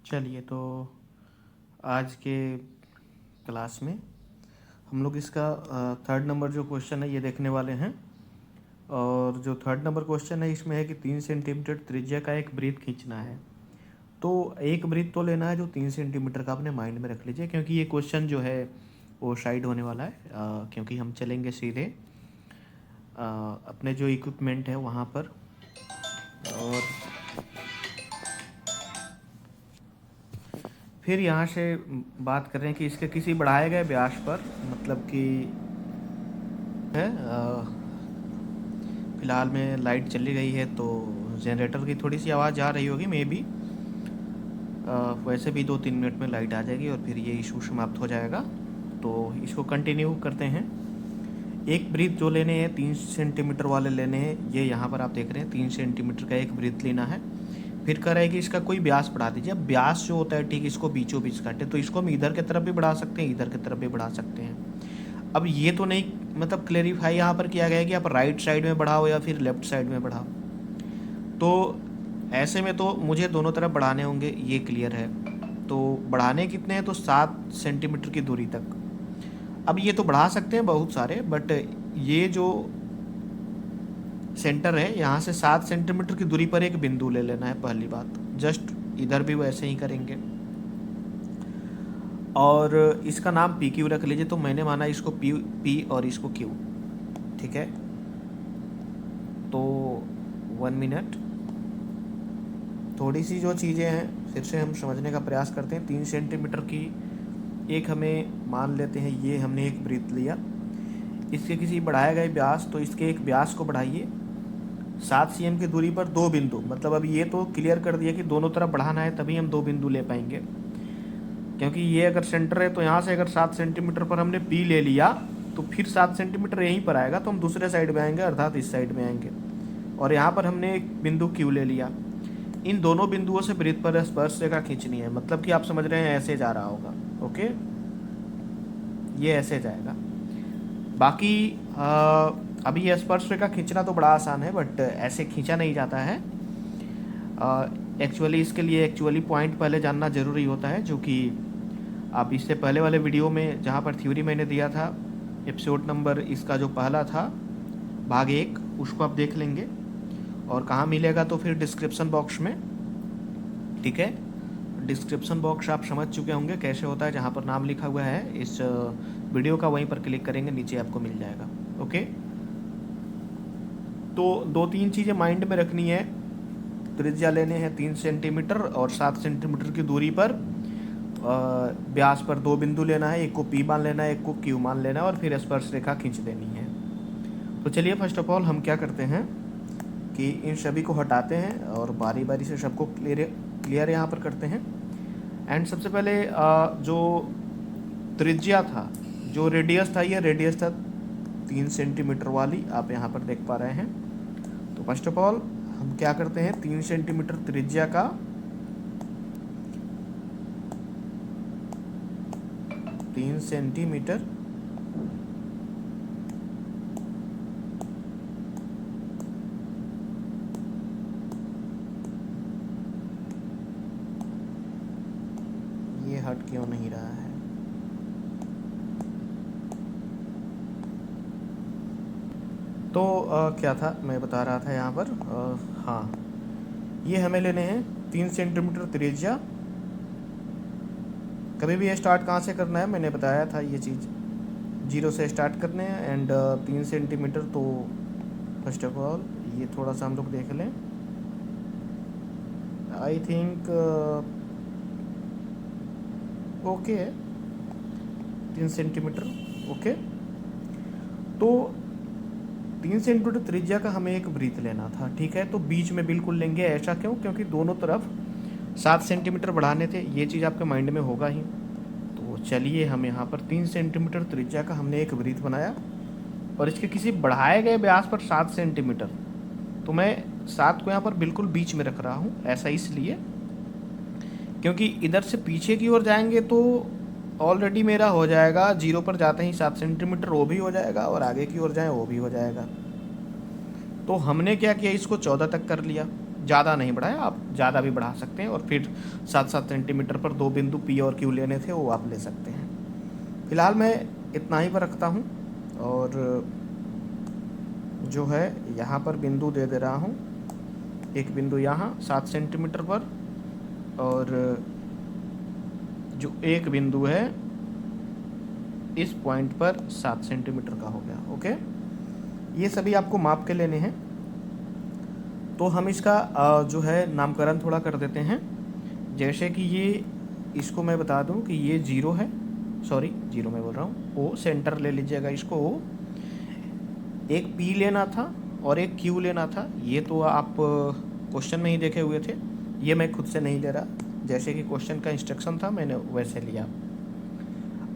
चलिए, तो आज के क्लास में हम लोग इसका थर्ड नंबर जो क्वेश्चन है ये देखने वाले हैं। और जो थर्ड नंबर क्वेश्चन है इसमें है कि 3 सेंटीमीटर त्रिज्या का एक वृत्त खींचना है। तो एक वृत्त तो लेना है जो 3 सेंटीमीटर का, अपने माइंड में रख लीजिए, क्योंकि ये क्वेश्चन जो है वो साइड होने वाला है। क्योंकि हम चलेंगे सीधे अपने जो इक्विपमेंट है वहाँ पर। और फिर यहाँ से बात कर रहे हैं कि इसके किसी बढ़ाए गए व्यास पर, मतलब कि है फिलहाल में लाइट चली गई है तो जनरेटर की थोड़ी सी आवाज़ आ रही होगी मे बी। वैसे भी 2-3 मिनट में लाइट आ जाएगी और फिर ये इशू समाप्त हो जाएगा। तो इसको कंटिन्यू करते हैं। एक वृत्त जो लेने हैं 3 सेंटीमीटर वाले लेने हैं। ये यहाँ पर आप देख रहे हैं 3 सेंटीमीटर का एक वृत्त लेना है। फिर कह रहा है कि इसका कोई व्यास बढ़ा दीजिए। अब व्यास जो होता है, ठीक, इसको बीचों बीच काटे, तो इसको हम इधर की तरफ भी बढ़ा सकते हैं, इधर की तरफ भी बढ़ा सकते हैं। अब ये तो नहीं, मतलब क्लेरिफाई यहाँ पर किया गया है कि आप राइट साइड में बढ़ाओ या फिर लेफ्ट साइड में बढ़ाओ। तो ऐसे में तो मुझे दोनों तरफ बढ़ाने होंगे, ये क्लियर है। तो बढ़ाने कितने हैं, तो 7 सेंटीमीटर की दूरी तक। अब ये तो बढ़ा सकते हैं बहुत सारे, बट ये जो सेंटर है यहाँ से 7 सेंटीमीटर की दूरी पर एक बिंदु ले लेना है। पहली बात, जस्ट इधर भी वैसे ही करेंगे और इसका नाम पी क्यू रख लीजिए। तो मैंने माना इसको पी और इसको क्यू, ठीक है। तो 1 मिनट, थोड़ी सी जो चीज़ें हैं फिर से हम समझने का प्रयास करते हैं। 3 सेंटीमीटर की एक हमें मान लेते हैं, ये हमने एक वृत्त लिया, इसके किसी बढ़ाए गए व्यास, तो इसके एक व्यास को बढ़ाइए 7 cm की दूरी पर 2 बिंदु। मतलब अब ये तो क्लियर कर दिया कि दोनों तरफ बढ़ाना है, तभी हम 2 बिंदु ले पाएंगे। क्योंकि ये अगर सेंटर है तो यहाँ से अगर 7 सेंटीमीटर पर हमने पी ले लिया तो फिर 7 सेंटीमीटर यहीं पर आएगा, तो हम दूसरे साइड में आएंगे, अर्थात इस साइड में आएंगे। और यहाँ पर हमने एक बिंदु क्यू ले लिया। इन दोनों बिंदुओं से वृत्त पर स्पर्श रेखा खींचनी है। मतलब कि आप समझ रहे हैं ऐसे जा रहा होगा, ओके, ये ऐसे जाएगा। बाकी अभी ये स्पर्श रेखा खींचना तो बड़ा आसान है, बट ऐसे खींचा नहीं जाता है। एक्चुअली इसके लिए पॉइंट पहले जानना ज़रूरी होता है, जो कि आप इससे पहले वाले वीडियो में जहाँ पर थ्योरी मैंने दिया था, एपिसोड नंबर इसका जो पहला था भाग 1, उसको आप देख लेंगे। और कहाँ मिलेगा, तो फिर डिस्क्रिप्शन बॉक्स में, ठीक है। डिस्क्रिप्शन बॉक्स आप समझ चुके होंगे कैसे होता है, जहाँ पर नाम लिखा हुआ है इस वीडियो का, वहीं पर क्लिक करेंगे, नीचे आपको मिल जाएगा, ओके। तो 2-3 चीज़ें माइंड में रखनी है। त्रिज्या लेने हैं 3 सेंटीमीटर और 7 सेंटीमीटर की दूरी पर व्यास पर 2 बिंदु लेना है, एक को पी मान लेना है, एक को क्यू मान लेना है, और फिर स्पर्श रेखा खींच देनी है। तो चलिए फर्स्ट ऑफ ऑल हम क्या करते हैं कि इन सभी को हटाते हैं और बारी बारी से सबको क्लियर यहाँ पर करते हैं। एंड सबसे पहले जो त्रिज्या था, जो रेडियस था, ये रेडियस था 3 सेंटीमीटर वाली, आप यहाँ पर देख पा रहे हैं। तो फर्स्ट ऑफ ऑल हम क्या करते हैं, 3 सेंटीमीटर त्रिज्या का 3 सेंटीमीटर ये हट क्यों नहीं रहा है, तो क्या था मैं बता रहा था यहाँ पर, हाँ, ये हमें लेने हैं 3 सेंटीमीटर त्रिज्या। कभी भी ये स्टार्ट कहाँ से करना है, मैंने बताया था ये चीज़, 0 से स्टार्ट करने हैं। एंड 3 सेंटीमीटर, तो फर्स्ट ऑफ ऑल ये थोड़ा सा हम लोग देख लें। आई थिंक ओके है 3 सेंटीमीटर, ओके। तो 3 सेंटीमीटर त्रिज्या का हमें एक वृत्त लेना था, ठीक है। तो बीच में बिल्कुल लेंगे, ऐसा क्यों, क्योंकि दोनों तरफ 7 सेंटीमीटर बढ़ाने थे, ये चीज़ आपके माइंड में होगा ही। तो चलिए हम यहाँ पर 3 सेंटीमीटर त्रिज्या का हमने एक वृत्त बनाया और इसके किसी बढ़ाए गए व्यास पर 7 सेंटीमीटर, तो मैं 7 को यहाँ पर बिल्कुल बीच में रख रहा हूँ। ऐसा इसलिए क्योंकि इधर से पीछे की ओर जाएंगे तो ऑलरेडी मेरा हो जाएगा 0 पर जाते ही 7 सेंटीमीटर, वो भी हो जाएगा, और आगे की ओर जाए वो भी हो जाएगा। तो हमने क्या किया, इसको 14 तक कर लिया, ज़्यादा नहीं बढ़ाया, आप ज़्यादा भी बढ़ा सकते हैं। और फिर 7-7 सेंटीमीटर पर 2 बिंदु P और Q लेने थे, वो आप ले सकते हैं। फिलहाल मैं इतना ही पर रखता हूँ और जो है यहाँ पर बिंदु दे दे रहा हूँ, एक बिंदु यहाँ 7 सेंटीमीटर पर, और जो एक बिंदु है इस पॉइंट पर 7 सेंटीमीटर का हो गया। ओके, ये सभी आपको माप के लेने हैं। तो हम इसका जो है नामकरण थोड़ा कर देते हैं। जैसे कि ये, इसको मैं बता दूं कि ये 0 है, सॉरी 0 मैं बोल रहा हूँ, O सेंटर ले लीजिएगा इसको। O, एक P लेना था और एक Q लेना था। ये तो आप क्वेश्चन में ही देखे हुए थे, ये मैं खुद से नहीं ले रहा, जैसे कि क्वेश्चन का इंस्ट्रक्शन था मैंने वैसे लिया।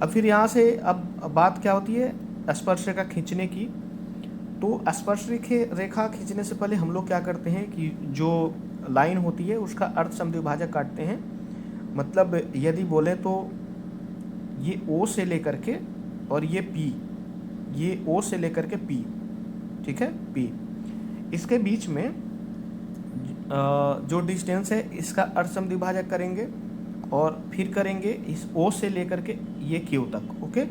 अब फिर यहाँ से अब बात क्या होती है स्पर्शरेखा खींचने की। तो स्पर्शरेखा खींचने से पहले हम लोग क्या करते हैं कि जो लाइन होती है उसका अर्ध समद्विभाजक काटते हैं। मतलब यदि बोले तो ये O से लेकर के और ये P, ये O से लेकर के P, ठीक है, P, इसके बीच में जो डिस्टेंस है इसका अर्ध समद्विभाजक करेंगे और फिर करेंगे इस O से लेकर के ये Q तक। ओके,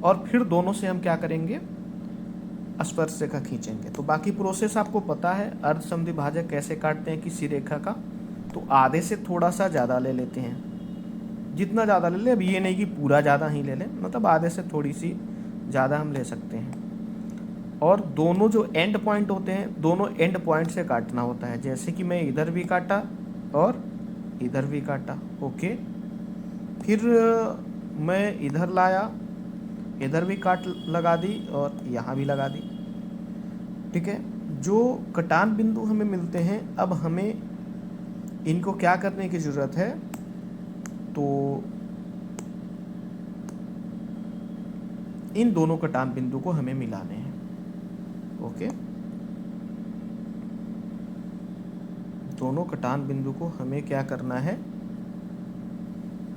और फिर दोनों से हम क्या करेंगे, स्पर्श रेखा खींचेंगे। तो बाकी प्रोसेस आपको पता है, अर्ध समद्विभाजक कैसे काटते हैं किसी रेखा का। तो आधे से थोड़ा सा ज़्यादा ले लेते हैं, जितना ज़्यादा ले लें, अब ये नहीं कि पूरा ज़्यादा ही ले लें, मतलब आधे से थोड़ी सी ज़्यादा हम ले सकते हैं। और दोनों जो एंड पॉइंट होते हैं, दोनों एंड पॉइंट से काटना होता है। जैसे कि मैं इधर भी काटा और इधर भी काटा। ओके, फिर मैं इधर लाया, इधर भी काट लगा दी और यहाँ भी लगा दी। ठीक है, जो कटान बिंदु हमें मिलते हैं, अब हमें इनको क्या करने की ज़रूरत है, तो इन दोनों कटान बिंदु को हमें मिलाने हैं। ओके, दोनों कटान बिंदु को हमें क्या करना है,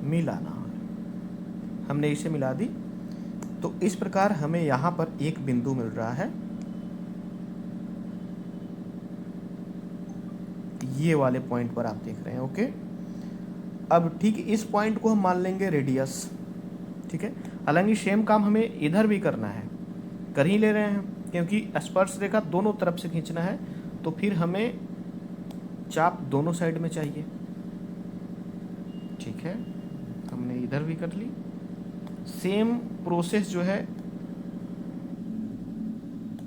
मिलाना है। हमने इसे मिला दी, तो इस प्रकार हमें यहाँ पर एक बिंदु मिल रहा है, ये वाले पॉइंट पर आप देख रहे हैं। ओके, अब ठीक इस पॉइंट को हम मान लेंगे रेडियस। ठीक है, हालांकि सेम काम हमें इधर भी करना है, कर ही ले रहे हैं क्योंकि स्पर्श रेखा दोनों तरफ से खींचना है, तो फिर हमें चाप दोनों साइड में चाहिए। ठीक है, हमने इधर भी कर ली। सेम प्रोसेस जो है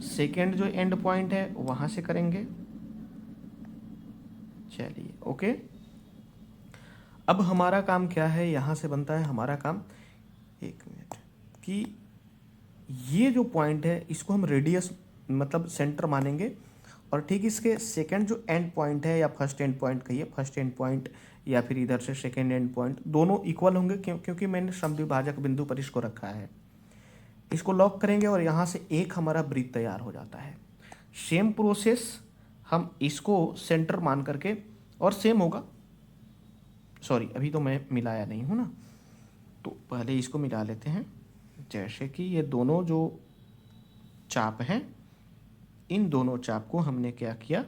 सेकेंड जो एंड पॉइंट है वहां से करेंगे। चलिए, ओके, अब हमारा काम क्या है, यहां से बनता है हमारा काम, एक मिनट, कि ये जो पॉइंट है इसको हम रेडियस मतलब सेंटर मानेंगे, और ठीक इसके सेकंड जो एंड पॉइंट है, या फर्स्ट एंड पॉइंट कहिए, फर्स्ट एंड पॉइंट या फिर इधर से सेकंड एंड पॉइंट, दोनों इक्वल होंगे क्योंकि मैंने समद्विभाजक बिंदु पर इसको रखा है। इसको लॉक करेंगे और यहाँ से एक हमारा वृत्त तैयार हो जाता है। सेम प्रोसेस हम इसको सेंटर मान करके, और सेम होगा, सॉरी अभी तो मैं मिलाया नहीं हूँ ना, तो पहले इसको मिला लेते हैं। जैसे कि ये दोनों जो चाप हैं, इन दोनों चाप को हमने क्या किया,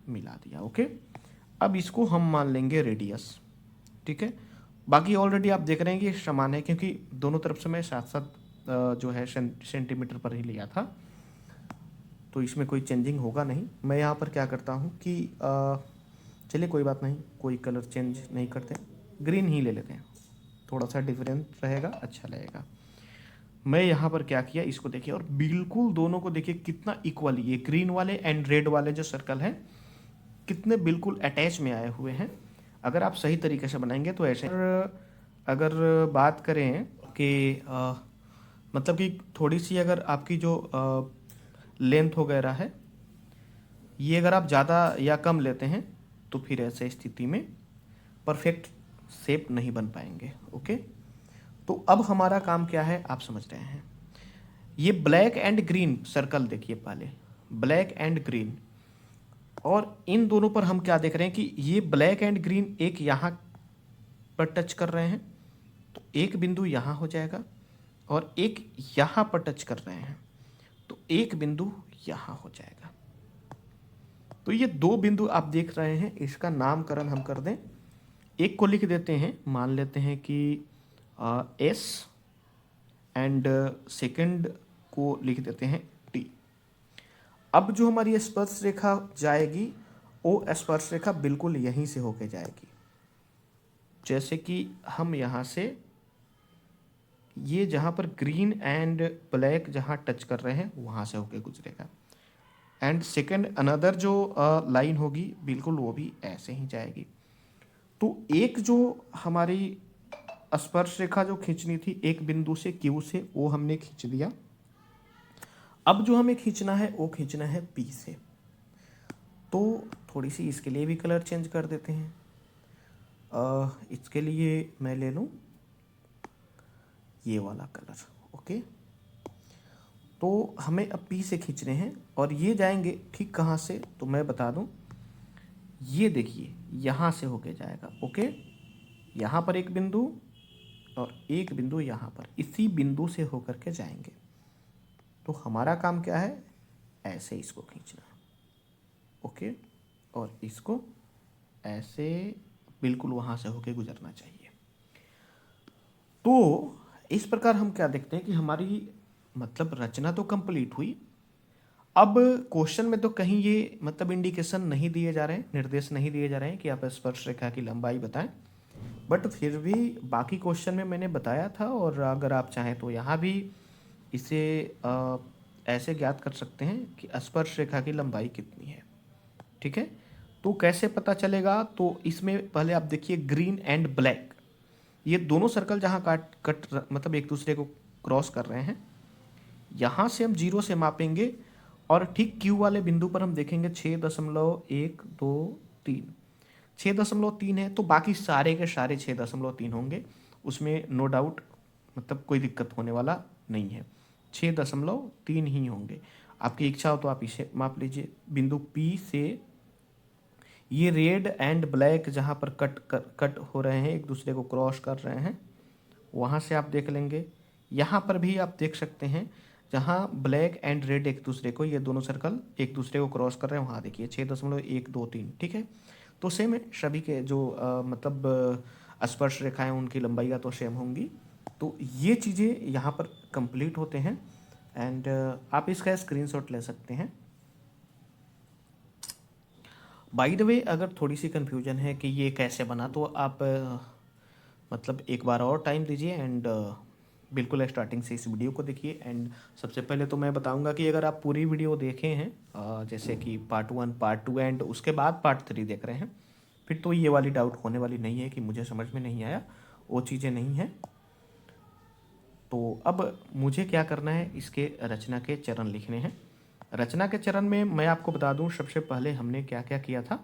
मिला दिया। ओके, अब इसको हम मान लेंगे रेडियस। ठीक है, बाकी ऑलरेडी आप देख रहे हैं कि ये समान है क्योंकि दोनों तरफ से मैं साथ साथ जो है सेंटीमीटर पर ही लिया था, तो इसमें कोई चेंजिंग होगा नहीं। मैं यहाँ पर क्या करता हूँ कि चलिए कोई बात नहीं, कोई कलर चेंज नहीं करते, ग्रीन ही ले लेते हैं, थोड़ा सा डिफरेंट रहेगा, अच्छा लगेगा। मैं यहाँ पर क्या किया, इसको देखिए, और बिल्कुल दोनों को देखिए कितना इक्वली, ये ग्रीन वाले एंड रेड वाले जो सर्कल हैं कितने बिल्कुल अटैच में आए हुए हैं। अगर आप सही तरीके से बनाएंगे तो ऐसे। अगर बात करें कि मतलब कि थोड़ी सी अगर आपकी जो लेंथ वगैरह है, ये अगर आप ज़्यादा या कम लेते हैं तो फिर ऐसे स्थिति में परफेक्ट शेप नहीं बन पाएंगे। ओके, तो अब हमारा काम क्या है आप समझ रहे हैं। ये ब्लैक एंड ग्रीन सर्कल देखिए, पहले ब्लैक एंड ग्रीन, और इन दोनों पर हम क्या देख रहे हैं कि ये ब्लैक एंड ग्रीन एक यहाँ पर टच कर रहे हैं, तो एक बिंदु यहाँ हो जाएगा, और एक यहाँ पर टच कर रहे हैं तो एक बिंदु यहाँ हो जाएगा। तो ये दो बिंदु आप देख रहे हैं, इसका नामकरण हम कर दें। एक को लिख देते हैं, मान लेते हैं कि एस, एंड सेकंड को लिख देते हैं टी। अब जो हमारी स्पर्श रेखा जाएगी वो स्पर्श रेखा बिल्कुल यहीं से होके जाएगी। जैसे कि हम यहाँ से ये जहाँ पर ग्रीन एंड ब्लैक जहाँ टच कर रहे हैं वहाँ से होके गुजरेगा। एंड सेकंड अनदर जो लाइन होगी बिल्कुल वो भी ऐसे ही जाएगी। तो एक जो हमारी स्पर्श रेखा जो खींचनी थी एक बिंदु से क्यू से, वो हमने खींच दिया। अब जो हमें खींचना है वो खींचना है पी से। तो थोड़ी सी इसके लिए भी कलर चेंज कर देते हैं। इसके लिए मैं ले लूँ ये वाला कलर, ओके। तो हमें अब पी से खींचने हैं और ये जाएंगे ठीक कहाँ से, तो मैं बता दूं, ये देखिए यहाँ से होके जाएगा, ओके। यहाँ पर एक बिंदु और एक बिंदु यहाँ पर, इसी बिंदु से होकर के जाएंगे। तो हमारा काम क्या है, ऐसे इसको खींचना, ओके, और इसको ऐसे बिल्कुल वहाँ से होके गुजरना चाहिए। तो इस प्रकार हम क्या देखते हैं कि हमारी मतलब रचना तो कंप्लीट हुई। अब क्वेश्चन में तो कहीं ये मतलब इंडिकेशन नहीं दिए जा रहे हैं, निर्देश नहीं दिए जा रहे हैं कि आप स्पर्श रेखा की लंबाई बताएं, बट फिर भी बाकी क्वेश्चन में मैंने बताया था, और अगर आप चाहें तो यहाँ भी इसे ऐसे ज्ञात कर सकते हैं कि स्पर्श रेखा की लंबाई कितनी है, ठीक है। तो कैसे पता चलेगा, तो इसमें पहले आप देखिए ग्रीन एंड ब्लैक, ये दोनों सर्कल जहाँ कट मतलब एक दूसरे को क्रॉस कर रहे हैं, यहाँ से हम 0 से मापेंगे और ठीक क्यू वाले बिंदु पर हम देखेंगे 6.123, 6.3 है, तो बाकी सारे के सारे 6.3 होंगे, उसमें नो डाउट मतलब कोई दिक्कत होने वाला नहीं है, 6.3 ही होंगे। आपकी इच्छा हो तो आप इसे माप लीजिए। बिंदु P से ये रेड एंड ब्लैक जहाँ पर कट हो रहे हैं, एक दूसरे को क्रॉस कर रहे हैं, वहाँ से आप देख लेंगे। यहाँ पर भी आप देख सकते हैं जहाँ ब्लैक एंड रेड एक दूसरे को, ये दोनों सर्कल एक दूसरे को क्रॉस कर रहे हैं, वहाँ देखिए 6.123, ठीक है। तो सेम है, सभी के जो मतलब स्पर्श रेखाएं उनकी लंबाइयाँ तो सेम होंगी। तो ये चीज़ें यहाँ पर कंप्लीट होते हैं, एंड आप इसका स्क्रीनशॉट ले सकते हैं। बाय द वे, अगर थोड़ी सी कन्फ्यूजन है कि ये कैसे बना, तो आप मतलब एक बार और टाइम दीजिए एंड बिल्कुल स्टार्टिंग से इस वीडियो को देखिए। एंड सबसे पहले तो मैं बताऊंगा कि अगर आप पूरी वीडियो देखे हैं जैसे कि पार्ट 1, पार्ट 2 एंड उसके बाद पार्ट 3 देख रहे हैं, फिर तो ये वाली डाउट होने वाली नहीं है कि मुझे समझ में नहीं आया, वो चीज़ें नहीं हैं। तो अब मुझे क्या करना है, इसके रचना के चरण लिखने हैं। रचना के चरण में मैं आपको बता दूं, सबसे पहले हमने क्या क्या किया था।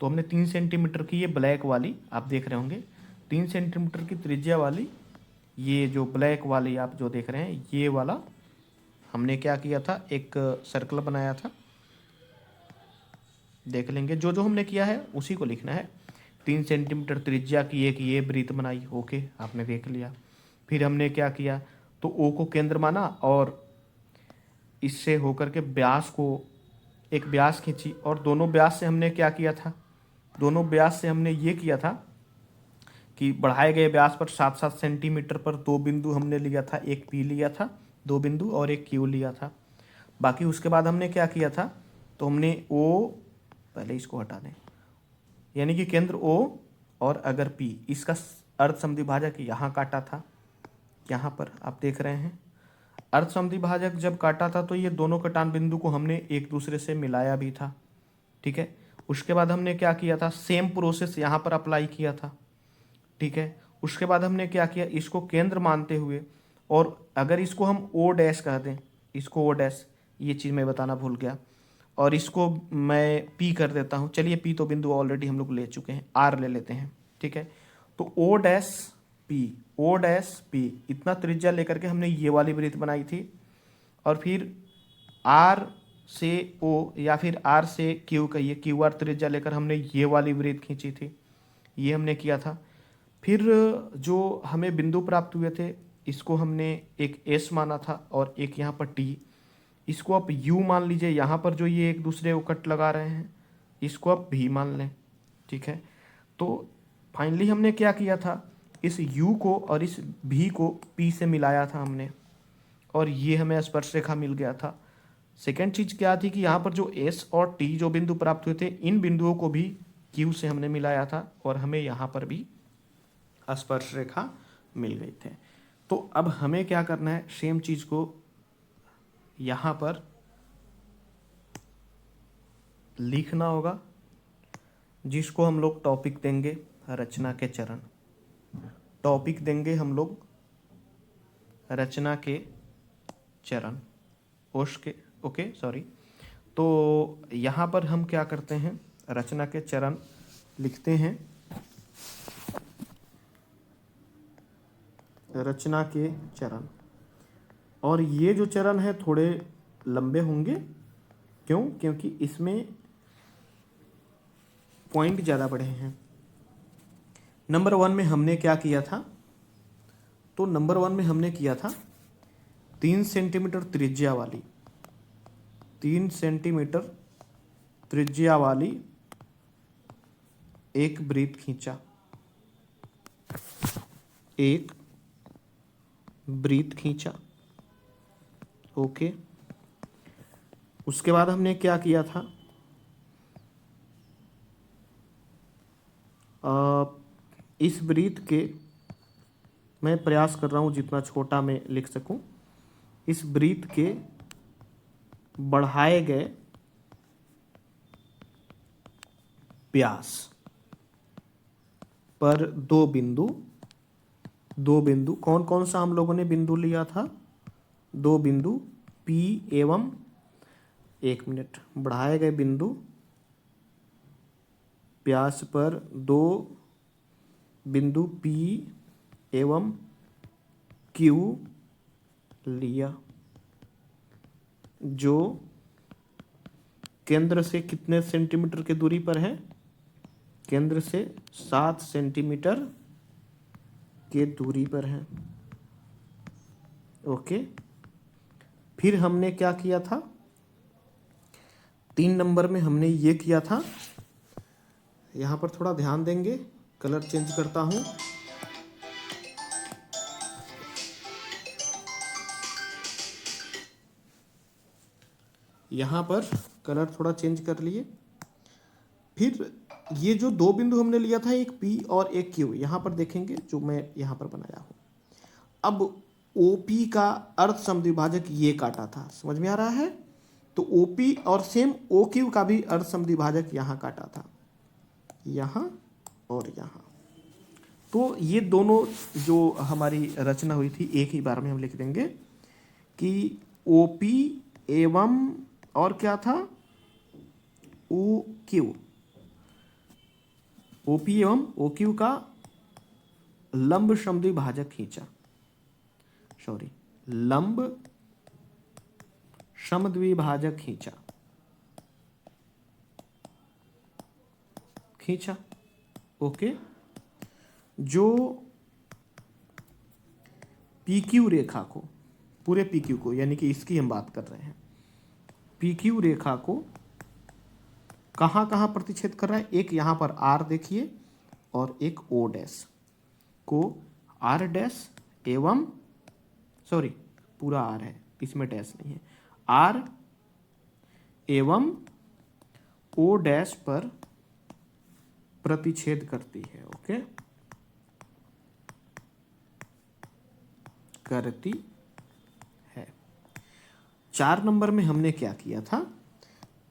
तो हमने 3 सेंटीमीटर की ये ब्लैक वाली आप देख रहे होंगे, 3 सेंटीमीटर की त्रिज्या वाली ये जो ब्लैक वाली आप जो देख रहे हैं, ये वाला हमने क्या किया था, एक सर्कल बनाया था। देख लेंगे, जो जो हमने किया है उसी को लिखना है। 3 सेंटीमीटर त्रिज्या की एक ये वृत्त बनाई, ओके, आपने देख लिया। फिर हमने क्या किया, तो ओ को केंद्र माना और इससे होकर के व्यास को एक व्यास खींची, और दोनों व्यास से हमने क्या किया था, दोनों व्यास से हमने ये किया था कि बढ़ाए गए व्यास पर 7-7 सेंटीमीटर पर 2 बिंदु हमने लिया था, एक पी लिया था 2 बिंदु और एक क्यू लिया था। बाकी उसके बाद हमने क्या किया था, तो हमने ओ, पहले इसको हटा दें, यानी कि केंद्र ओ और अगर पी, इसका अर्ध समद्विभाजक यहाँ काटा था, यहाँ पर आप देख रहे हैं। अर्ध समद्विभाजक जब काटा था तो ये दोनों कटान बिंदु को हमने एक दूसरे से मिलाया भी था, ठीक है। उसके बाद हमने क्या किया था, सेम प्रोसेस यहाँ पर अप्लाई किया था, ठीक है। उसके बाद हमने क्या किया, इसको केंद्र मानते हुए, और अगर इसको हम ओ डैश कह दें, इसको ओ डैश, ये चीज़ मैं बताना भूल गया, और इसको मैं पी कर देता हूँ। चलिए पी तो बिंदु ऑलरेडी हम लोग ले चुके हैं, आर ले लेते हैं, ठीक है। तो O dash P, O dash P, इतना त्रिज्या लेकर के हमने ये वाली वृत्त बनाई थी, और फिर आर से ओ या फिर आर से क्यू कहिए, क्यू आर त्रिज्या लेकर हमने ये वाली वृत्त खींची थी, ये हमने किया था। फिर जो हमें बिंदु प्राप्त हुए थे, इसको हमने एक एस माना था और एक यहाँ पर टी, इसको आप यू मान लीजिए। यहाँ पर जो ये एक दूसरे को कट लगा रहे हैं, इसको आप भी मान लें, ठीक है। तो फाइनली हमने क्या किया था, इस यू को और इस भी को पी से मिलाया था हमने, और ये हमें स्पर्श रेखा मिल गया था। सेकेंड चीज़ क्या थी कि यहाँ पर जो एस और टी जो बिंदु प्राप्त हुए थे, इन बिंदुओं को भी क्यू से हमने मिलाया था और हमें यहाँ पर भी स्पर्श रेखा मिल गई थे। तो अब हमें क्या करना है, सेम चीज़ को यहाँ पर लिखना होगा, जिसको हम लोग टॉपिक देंगे रचना के चरण। टॉपिक देंगे हम लोग रचना के चरण, ओके सॉरी। तो यहाँ पर हम क्या करते हैं, रचना के चरण लिखते हैं, रचना के चरण। और ये जो चरण है थोड़े लंबे होंगे, क्यों? क्योंकि इसमें पॉइंट ज़्यादा बढ़े हैं। नंबर 1 में हमने क्या किया था, तो नंबर 1 में हमने किया था 3 सेंटीमीटर त्रिज्या वाली, 3 सेंटीमीटर त्रिज्या वाली एक वृत्त खींचा, एक वृत्त खींचा, ओके। उसके बाद हमने क्या किया था, इस वृत्त के, मैं प्रयास कर रहा हूँ जितना छोटा मैं लिख सकूँ, इस वृत्त के बढ़ाए गए व्यास पर दो बिंदु, कौन कौन सा हम लोगों ने बिंदु लिया था, 2 बिंदु P एवं, 1 मिनट, बढ़ाए गए बिंदु व्यास पर 2 बिंदु P एवं Q लिया, जो केंद्र से कितने सेंटीमीटर की दूरी पर है, केंद्र से 7 सेंटीमीटर के दूरी पर है, ओके। फिर हमने क्या किया था, 3 नंबर में हमने ये किया था, यहाँ पर थोड़ा ध्यान देंगे, कलर चेंज करता हूँ, यहाँ पर कलर थोड़ा चेंज कर लिए। फिर ये जो 2 बिंदु हमने लिया था, एक P और एक Q, यहाँ पर देखेंगे जो मैं यहाँ पर बनाया हूँ। अब OP का अर्ध समद्विभाजक ये काटा था, समझ में आ रहा है? तो OP और सेम OQ का भी अर्ध समद्विभाजक यहाँ काटा था, यहाँ और यहाँ। तो ये दोनों जो हमारी रचना हुई थी, एक ही बार में हम लिख देंगे कि OP एवं और क्या था, OQ, OP एवं OQ का लंब समद्विभाजक खींचा, सॉरी, लंब समद्विभाजक खींचा, ओके। जो PQ रेखा को, पूरे PQ को, यानी कि इसकी हम बात कर रहे हैं, PQ रेखा को कहाँ कहाँ प्रतिच्छेद कर रहा है, एक यहाँ पर R देखिए, और एक O डैश को R डैश एवं, सॉरी पूरा R है, इसमें डैश नहीं है, R एवं O डैश पर प्रतिच्छेद करती है, ओके, करती है। 4 नंबर में हमने क्या किया था,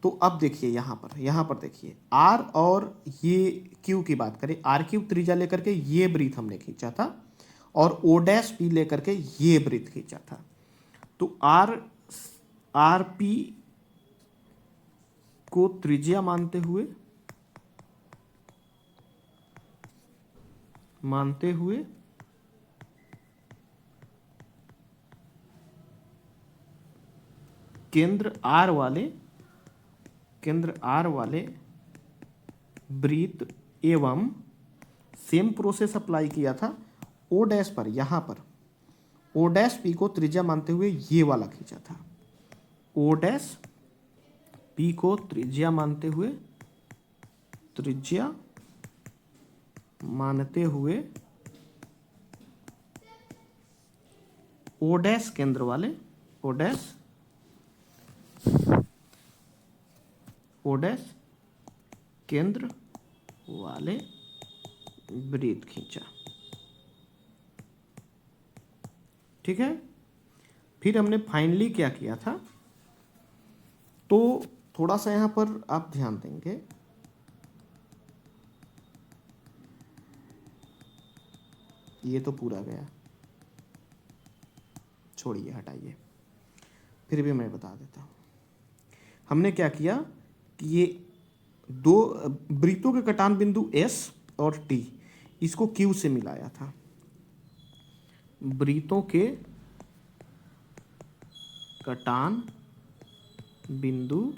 तो अब देखिए यहाँ पर देखिए, R और ये Q की बात करें, RQ त्रिज्या लेकर के ये वृत्त हमने खींचा था, और O डैश P लेकर के ये वृत्त खींचा था। तो RP को त्रिज्या मानते हुए केंद्र R वाले वृत्त एवं सेम प्रोसेस अप्लाई किया था O डैश पर, यहाँ पर O डैश P को त्रिज्या मानते हुए ये वाला खींचा था, O डैश P को त्रिज्या मानते हुए त्रिज्या मानते हुए ओ डैश केंद्र वाले ओ डैश केंद्र वाले वृत्त खींचा। ठीक है, फिर हमने फाइनली क्या किया था, तो थोड़ा सा यहां पर आप ध्यान देंगे, ये तो पूरा गया, छोड़िए हटाइए, फिर भी मैं बता देता हूं। हमने क्या किया कि ये दो वृत्तों के कटान बिंदु S और T, इसको Q से मिलाया था। वृत्तों के कटान बिंदु,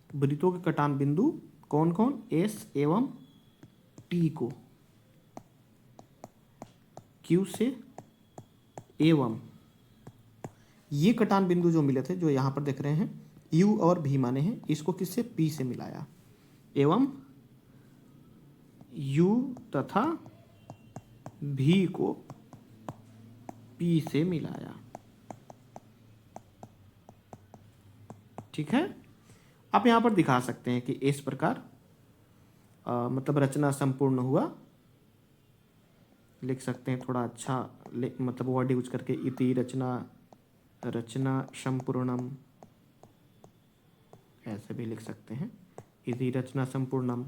वृत्तों के कटान बिंदु कौन कौन, S एवं T को Q से एवं ये कटान बिंदु जो मिले थे, जो यहाँ पर देख रहे हैं U और V माने हैं, इसको किससे, P से मिलाया, एवं U तथा V को P से मिलाया। ठीक है, आप यहाँ पर दिखा सकते हैं कि इस प्रकार मतलब रचना संपूर्ण हुआ, लिख सकते हैं थोड़ा अच्छा मतलब वर्ड यूज करके, इति रचना संपूर्णम, ऐसे भी लिख सकते हैं, इति रचना संपूर्णम।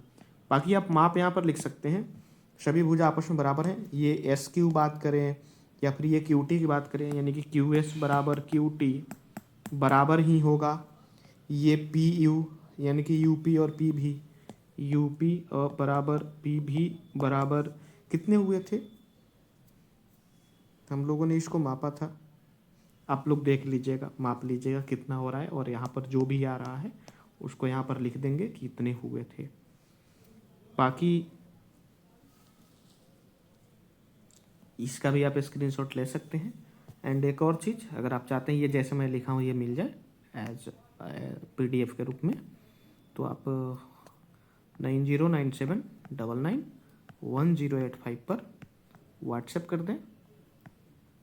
बाकी आप माप यहाँ पर लिख सकते हैं, सभी भुजा आपस में बराबर हैं, ये एस क्यू बात करें या फिर ये क्यू टी की बात करें, यानी कि क्यू एस बराबर क्यू टी बराबर ही होगा ये पी यू, यानी कि यू पी और पी भी, यू पी और बराबर पी भी बराबर कितने हुए थे, हम लोगों ने इसको मापा था, आप लोग देख लीजिएगा, माप लीजिएगा कितना हो रहा है, और यहाँ पर जो भी आ रहा है उसको यहाँ पर लिख देंगे कि इतने हुए थे। बाकी इसका भी आप स्क्रीनशॉट ले सकते हैं। एंड एक और चीज़, अगर आप चाहते हैं ये जैसे मैं लिखा हूँ ये मिल जाए एज PDF के रूप में, तो आप 9097991085 पर व्हाट्सएप कर दें,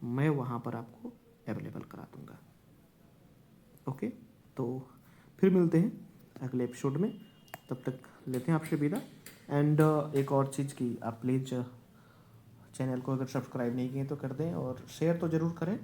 मैं वहाँ पर आपको अवेलेबल करा दूँगा। ओके, तो फिर मिलते हैं अगले एपिसोड में, तब तक लेते हैं आपसे विदा। एंड एक और चीज़ की, आप प्लीज़ चैनल को अगर सब्सक्राइब नहीं किए तो कर दें, और शेयर तो ज़रूर करें।